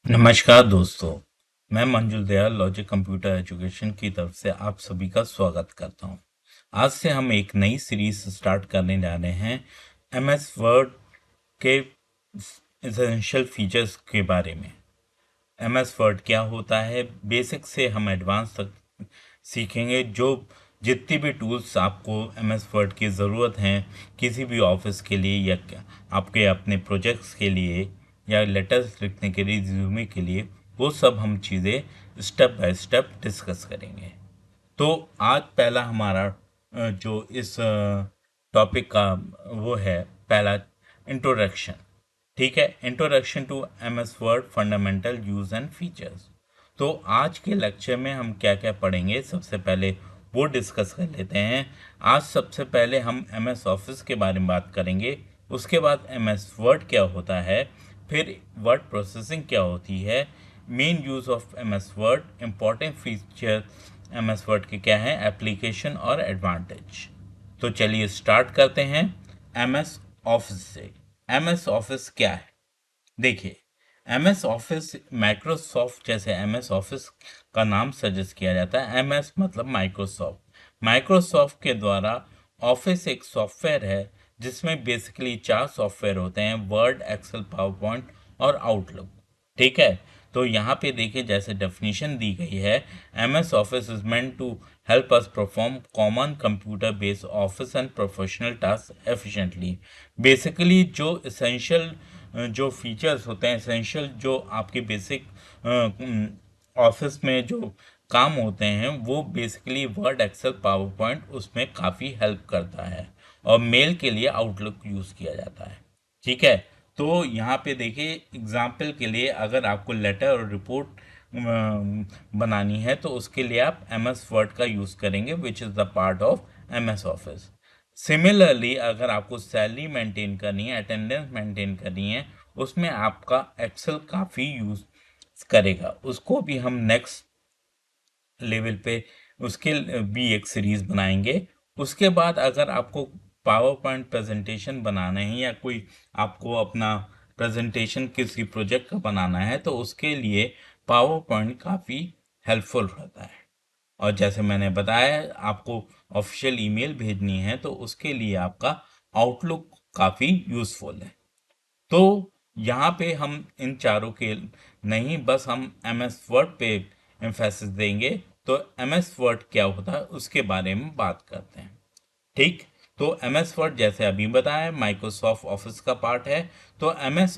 नमस्कार दोस्तों, मैं मंजुल दयाल लॉजिक कंप्यूटर एजुकेशन की तरफ से आप सभी का स्वागत करता हूं। आज से हम एक नई सीरीज स्टार्ट करने जा रहे हैं एमएस वर्ड के एसेंशियल फीचर्स के बारे में। एमएस वर्ड क्या होता है, बेसिक से हम एडवांस तक सीखेंगे। जो जितनी भी टूल्स आपको एमएस वर्ड की ज़रूरत हैं किसी भी ऑफिस के लिए या आपके अपने प्रोजेक्ट्स के लिए या लेटर्स लिखने के लिए, रिज्यूमे के लिए, वो सब हम चीज़ें स्टेप बाय स्टेप डिस्कस करेंगे। तो आज पहला हमारा जो इस टॉपिक का वो है, पहला इंट्रोडक्शन। ठीक है, introduction to MS Word fundamental use and features. तो आज के लेक्चर में हम क्या क्या पढ़ेंगे, सबसे पहले वो डिस्कस कर लेते हैं। आज सबसे पहले हम एमएस ऑफिस के बारे में बात करेंगे, उसके बाद एमएस वर्ड क्या होता है, फिर वर्ड प्रोसेसिंग क्या होती है, main use of MS word, important feature MS word के क्या है, एप्लीकेशन और एडवांटेज। तो चलिए स्टार्ट करते हैं एमएस ऑफिस से। एमएस ऑफिस क्या है? देखिए, एमएस ऑफिस माइक्रोसॉफ्ट, जैसे एमएस ऑफिस का नाम सजेस्ट किया जाता है, एमएस मतलब माइक्रोसॉफ्ट। माइक्रोसॉफ्ट के द्वारा ऑफिस एक सॉफ्टवेयर है जिसमें बेसिकली 4 सॉफ्टवेयर होते हैं: वर्ड, एक्सेल, पावर पॉइंट और आउटलुक। ठीक है, तो यहाँ पे देखिए जैसे डेफिनेशन दी गई है, MS Office is meant to help us perform common computer based office and professional task efficiently. Basically जो इसेंशियल जो फीचर्स होते हैं, एसेंशियल जो आपके बेसिक ऑफिस में जो काम होते हैं, वो basically Word, Excel, PowerPoint उसमें काफ़ी हेल्प करता है। और मेल के लिए आउटलुक यूज़ किया जाता है। ठीक है, तो यहाँ पे देखिए एग्जाम्पल के लिए, अगर आपको लेटर और रिपोर्ट बनानी है तो उसके लिए आप एम एस वर्ड का यूज़ करेंगे, which is the part of M S Office. Similarly अगर आपको सैलरी मेंटेन करनी है, अटेंडेंस मेंटेन करनी है, उसमें आपका एक्सेल काफ़ी यूज़ करेगा। उसको भी हम नेक्स्ट लेवल पे उसके भी एक सीरीज बनाएंगे। उसके बाद अगर आपको पावर पॉइंट प्रेजेंटेशन बनाना है या कोई आपको अपना प्रेजेंटेशन किसी प्रोजेक्ट का बनाना है, तो उसके लिए पावर पॉइंट काफ़ी हेल्पफुल रहता है। और जैसे मैंने बताया, आपको ऑफिशियल ईमेल भेजनी है तो उसके लिए आपका आउटलुक काफ़ी यूज़फुल है। तो यहाँ पे हम इन चारों के नहीं, बस हम एम एस वर्ड पे एम्फेसिस देंगे। तो एम एस वर्ड क्या होता है उसके बारे में बात करते हैं। ठीक, तो एम एस वर्ड जैसे अभी बताया माइक्रोसॉफ्ट ऑफिस का पार्ट है। तो एम एस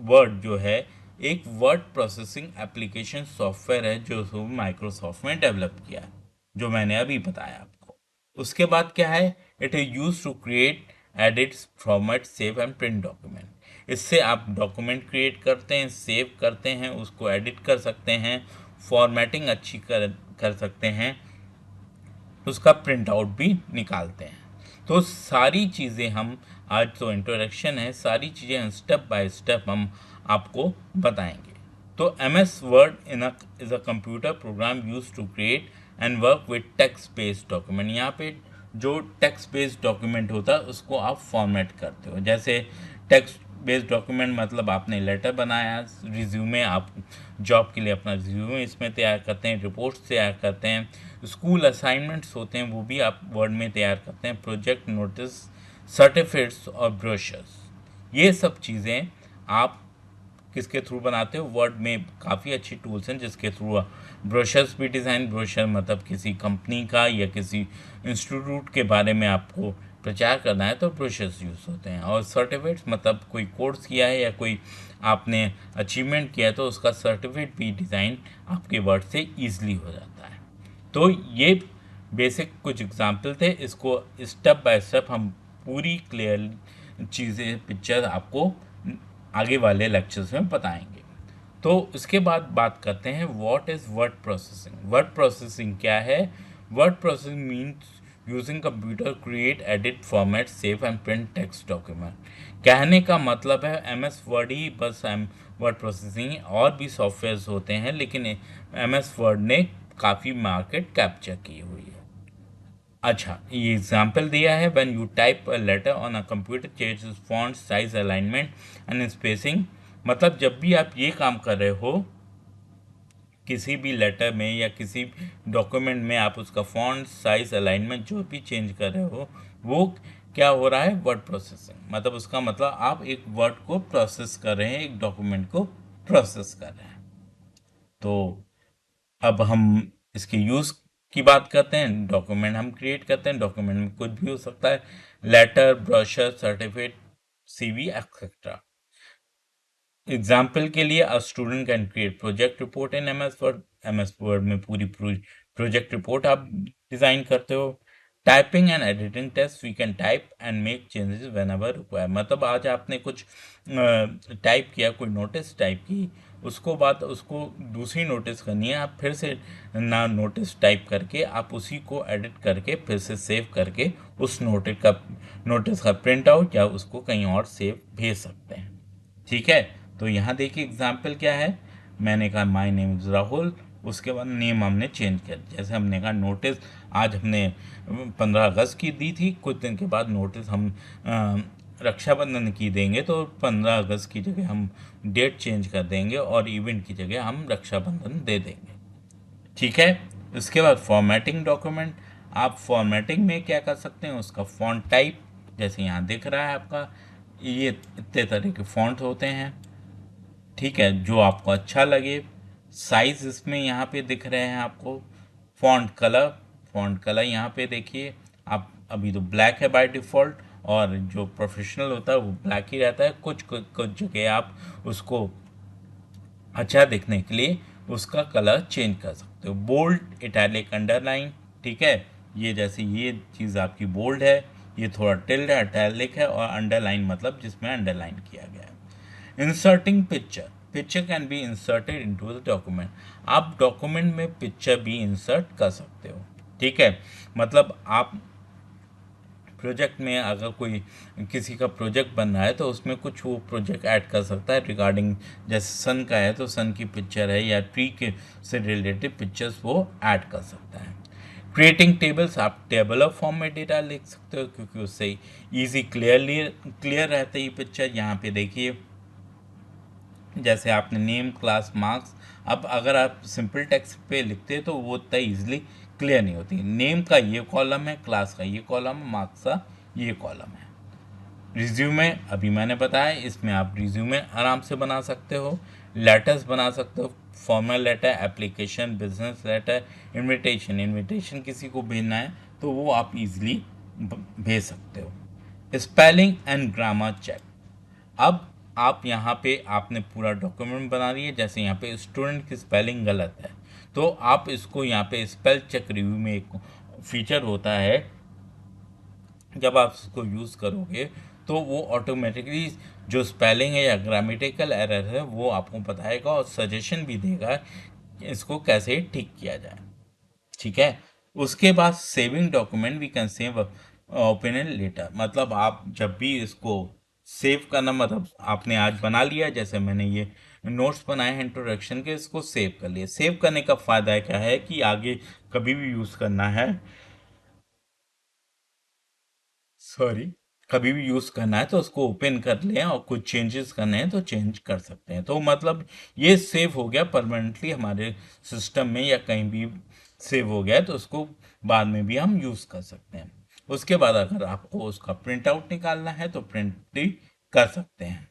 वर्ड जो है एक वर्ड प्रोसेसिंग एप्लीकेशन सॉफ्टवेयर है जो माइक्रोसॉफ्ट में डेवलप किया है, जो मैंने अभी बताया आपको। उसके बाद क्या है, it is use to create, edit, format, save and print document. इससे आप डॉक्यूमेंट क्रिएट करते हैं, सेव करते हैं, उसको एडिट कर सकते हैं, फॉर्मेटिंग अच्छी कर सकते हैं, उसका प्रिंट आउट भी निकालते हैं। तो सारी चीज़ें हम, आज तो इंट्रोडक्शन है, सारी चीज़ें हम स्टेप बाय स्टेप हम आपको बताएंगे। तो M S Word is a computer program use to create and work with text based document. यहाँ पे जो टेक्स्ट बेस्ड डॉक्यूमेंट होता है उसको आप फॉर्मेट करते हो। जैसे टेक्स्ट बेस्ड डॉक्यूमेंट मतलब आपने लेटर बनाया, रिज्यूमे, आप जॉब के लिए अपना रिज्यूमे इसमें तैयार करते हैं, रिपोर्ट्स तैयार करते हैं, स्कूल असाइनमेंट्स होते हैं वो भी आप वर्ड में तैयार करते हैं, प्रोजेक्ट नोटिस, सर्टिफिकेट्स और ब्रोशर्स, ये सब चीज़ें आप किसके थ्रू बनाते हो? वर्ड में काफ़ी अच्छी टूल्स हैं जिसके थ्रू ब्रोशर्स भी डिज़ाइन, ब्रोशर मतलब किसी कंपनी का या किसी इंस्टीट्यूट के बारे में आपको प्रचार करना है तो ब्रोशर्स यूज़ होते हैं। और सर्टिफिकेट्स मतलब कोई कोर्स किया है या कोई आपने अचीवमेंट किया है तो उसका सर्टिफिकेट भी डिज़ाइन आपके वर्ड से ईजिली हो जाता है। तो ये बेसिक कुछ एग्जाम्पल थे, इसको स्टेप बाय स्टेप हम पूरी क्लियर चीज़ें, पिक्चर आपको आगे वाले लेक्चर्स में बताएंगे। तो उसके बाद बात करते हैं what is word processing. Word processing क्या है? Word processing means using computer create, edit, format, save and print text document. कहने का मतलब है एम एस वर्ड ही बस वर्ड प्रोसेसिंग, और भी सॉफ्टवेयर्स होते हैं लेकिन एम एस वर्ड ने काफ़ी मार्केट कैप्चर की हुई है। अच्छा, ये एग्जाम्पल दिया है, when you type a later on a computer changes font size, alignment and spacing मतलब जब भी आप ये काम कर रहे हो किसी भी लेटर में या किसी डॉक्यूमेंट में, आप उसका फॉन्ट साइज अलाइनमेंट जो भी चेंज कर रहे हो, वो क्या हो रहा है? Word processing. मतलब उसका मतलब आप एक वर्ड को प्रोसेस कर रहे हैं, एक डॉक्यूमेंट को प्रोसेस कर रहे हैं। तो अब हम इसके यूज की बात करते हैं। डॉक्यूमेंट हम क्रिएट करते हैं, डॉक्यूमेंट में कुछ भी हो सकता है, letter, brochure, certificate, CV etcetera. Example के लिए a student can create project report in M S Word. M S Word में पूरी प्रोजेक्ट रिपोर्ट आप डिजाइन करते हो। Typing and editing test, we can type and make changes whenever require. मतलब आज आपने कुछ टाइप किया, कोई नोटिस टाइप की, उसको बात उसको दूसरी नोटिस करनी है, आप फिर से ना नोटिस टाइप करके आप उसी को एडिट करके फिर से सेव करके उस नोटिस का प्रिंट आउट या उसको कहीं और सेव भेज सकते हैं। ठीक है, तो यहाँ देखिए एग्जाम्पल क्या है। मैंने कहा माय नेम इज़ राहुल, उसके बाद नेम हमने चेंज कर दिया। जैसे हमने कहा नोटिस आज हमने 15 अगस्त की दी थी, कुछ दिन के बाद नोटिस हम रक्षाबंधन की देंगे, तो 15 अगस्त की जगह हम डेट चेंज कर देंगे और इवेंट की जगह हम रक्षाबंधन दे देंगे। ठीक है, उसके बाद फॉर्मेटिंग डॉक्यूमेंट। आप फॉर्मेटिंग में क्या कर सकते हैं? उसका फॉन्ट टाइप, जैसे यहाँ दिख रहा है आपका, ये इतने तरह के फॉन्ट होते हैं। ठीक है, जो आपको अच्छा लगे। साइज इसमें यहाँ पे दिख रहे हैं आपको। फॉन्ट कलर यहाँ पे देखिए। आप अभी तो ब्लैक है बाय डिफ़ॉल्ट, और जो प्रोफेशनल होता है वो ब्लैक ही रहता है। कुछ कुछ कुछ जगह आप उसको अच्छा दिखने के लिए उसका कलर चेंज कर सकते हो। Bold, italic, underline. ठीक है, ये जैसे ये चीज़ आपकी बोल्ड है, ये थोड़ा टिल्ड है, इटैलिक है, और अंडरलाइन मतलब जिसमें अंडरलाइन किया गया है। Inserting picture, picture can be inserted into the document. आप डॉक्यूमेंट में पिक्चर भी इंसर्ट कर सकते हो। ठीक है, मतलब आप प्रोजेक्ट में अगर कोई किसी का प्रोजेक्ट बन रहा है तो उसमें कुछ वो प्रोजेक्ट ऐड कर सकता है रिगार्डिंग, जैसे सन का है तो सन की पिक्चर है, या ट्री के से रिलेटेड पिक्चर्स वो ऐड कर सकता है। क्रिएटिंग टेबल्स, आप टेबलर फॉर्म में डेटा लिख सकते हो, क्योंकि उससे ईजी क्लियर रहता है ये पिक्चर। यहाँ पे देखिए, जैसे आपने नेम, क्लास, मार्क्स। अब अगर आप सिंपल टेक्स्ट पे लिखते हैं तो वो उतना ईजिली क्लियर नहीं होती। नेम का ये कॉलम है, क्लास का ये कॉलम है, मार्क्स का ये कॉलम है। रिज्यूमे अभी मैंने बताया, इसमें आप रिज्यूमे आराम से बना सकते हो। लेटर्स बना सकते हो, formal letter, application, business letter, invitation. Invitation किसी को भेजना है तो वो आप इजीली भेज सकते हो। Spelling and grammar check. अब आप यहाँ पे आपने पूरा डॉक्यूमेंट बना दिया, जैसे यहाँ पे स्टूडेंट की स्पेलिंग गलत है, तो आप इसको यहाँ पे स्पेल चेक रिव्यू में एक फीचर होता है, जब आप उसको यूज़ करोगे तो वो ऑटोमेटिकली जो स्पेलिंग है या ग्रामेटिकल एरर है वो आपको बताएगा और सजेशन भी देगा कि इसको कैसे ठीक किया जाए। ठीक है, उसके बाद saving document, we can save opinion letter. मतलब आप जब भी इसको सेव करना, मतलब आपने आज बना लिया, जैसे मैंने ये नोट्स बनाए हैं इंट्रोडक्शन के, इसको सेव कर लिए। सेव करने का फ़ायदा क्या है कि आगे कभी भी यूज़ करना है, सॉरी, कभी भी यूज़ करना है तो उसको ओपन कर लें, और कुछ चेंजेस करने हैं तो चेंज कर सकते हैं। तो मतलब ये सेव हो गया परमानेंटली हमारे सिस्टम में, या कहीं भी सेव हो गया है तो उसको बाद में भी हम यूज़ कर सकते हैं। उसके बाद अगर आपको उसका प्रिंट आउट निकालना है तो प्रिंट भी कर सकते हैं।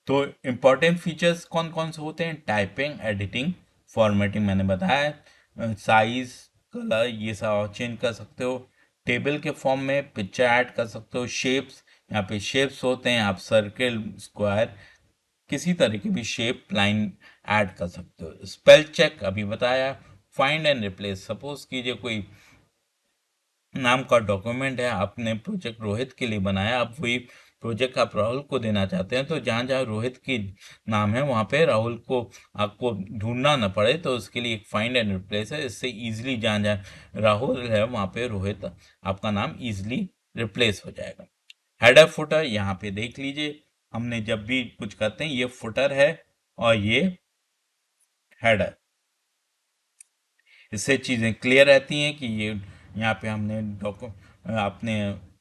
तो इम्पॉर्टेंट फीचर्स कौन कौन से होते हैं? टाइपिंग, एडिटिंग, फॉर्मेटिंग मैंने बताया, साइज, कलर, ये सब चेंज कर सकते हो। टेबल के फॉर्म में पिक्चर ऐड कर सकते हो। शेप्स, यहाँ पे शेप्स होते हैं, आप सर्कल, स्क्वायर, किसी तरह की भी शेप, लाइन ऐड कर सकते हो। स्पेल चेक अभी बताया। फाइंड एंड रिप्लेस, सपोज कीजिए कोई नाम का डॉक्यूमेंट है, आपने प्रोजेक्ट रोहित के लिए बनाया, आप वही प्रोजेक्ट आप राहुल को देना चाहते हैं, तो जहाँ जहाँ रोहित की नाम है वहाँ पे राहुल को आपको ढूंढना ना पड़े, तो उसके लिए एक फाइंड एंड रिप्लेस है। इससे इजीली जहाँ जहाँ राहुल है वहाँ पे रोहित आपका नाम इजीली रिप्लेस हो जाएगा। हेडर फुटर, यहाँ पे देख लीजिए, हमने जब भी कुछ करते हैं, ये फुटर है और ये हेडर। इससे चीज़ें क्लियर रहती हैं कि ये यहाँ पे हमने आपने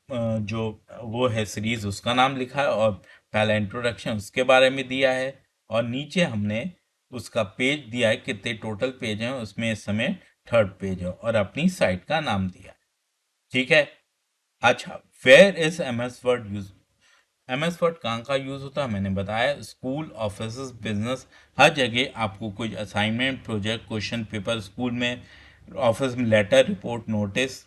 जो वो है सीरीज, उसका नाम लिखा है, और पहला इंट्रोडक्शन उसके बारे में दिया है। और नीचे हमने उसका पेज दिया है, कितने टोटल पेज हैं, उसमें इस समय 3rd पेज है, और अपनी साइट का नाम दिया है। ठीक है। अच्छा, where is MS Word use? MS Word कहाँ का यूज होता है, मैंने बताया स्कूल, ऑफिस, बिजनेस, हर जगह आपको कोई assignment, project, question paper, school में, ऑफिस में letter, report, notice,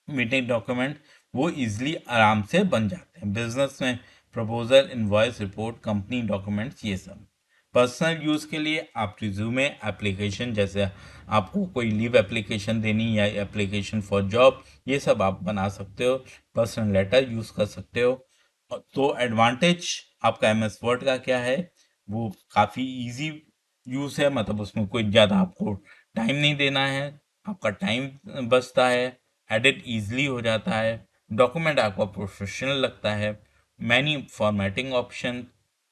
meeting document, वो इजीली आराम से बन जाते हैं। बिजनेस में proposal, invoice, report, company documents, ये सब। पर्सनल यूज़ के लिए आप रिज्यूमे, एप्लीकेशन, जैसे आपको कोई लीव एप्लीकेशन देनी या एप्लीकेशन फॉर जॉब, ये सब आप बना सकते हो। पर्सनल लेटर यूज़ कर सकते हो। तो एडवांटेज आपका एमएस वर्ड का क्या है, वो काफ़ी इजी यूज़ है, मतलब उसमें कोई ज़्यादा आपको टाइम नहीं देना है, आपका टाइम बचता है, एडिट इजीली हो जाता है, डॉक्यूमेंट आपका प्रोफेशनल लगता है, many formatting option,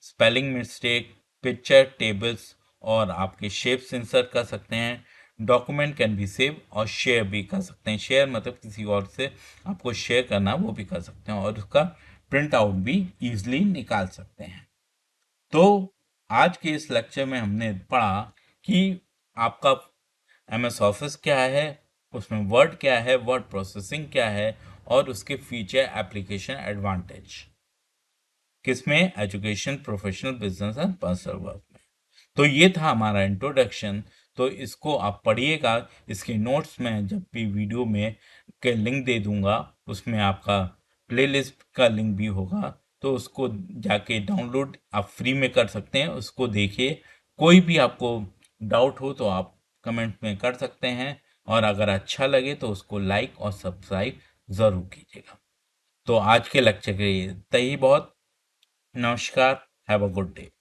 spelling mistake, picture, tables और आपके शेप्स इंसर्ट कर सकते हैं। डॉक्यूमेंट कैन बी सेव और शेयर भी कर सकते हैं। शेयर मतलब किसी और से आपको शेयर करना, वो भी कर सकते हैं, और उसका प्रिंट आउट भी इजीली निकाल सकते हैं। तो आज के इस लेक्चर में हमने पढ़ा कि आपका एमएस ऑफिस क्या है, उसमें वर्ड क्या है, वर्ड प्रोसेसिंग क्या है, और उसके फीचर, एप्लीकेशन, एडवांटेज किसमें, education, professional, business and personal work में। तो ये था हमारा इंट्रोडक्शन। तो इसको आप पढ़िएगा। इसके नोट्स में जब भी वीडियो में के लिंक दे दूंगा, उसमें आपका प्लेलिस्ट का लिंक भी होगा, तो उसको जाके डाउनलोड आप फ्री में कर सकते हैं। उसको देखिए, कोई भी आपको डाउट हो तो आप कमेंट में कर सकते हैं, और अगर अच्छा लगे तो उसको लाइक और सब्सक्राइब ज़रूर कीजिएगा। तो आज के लेक्चर के लिए इतना ही बहुत। नमस्कार, हैव अ गुड डे।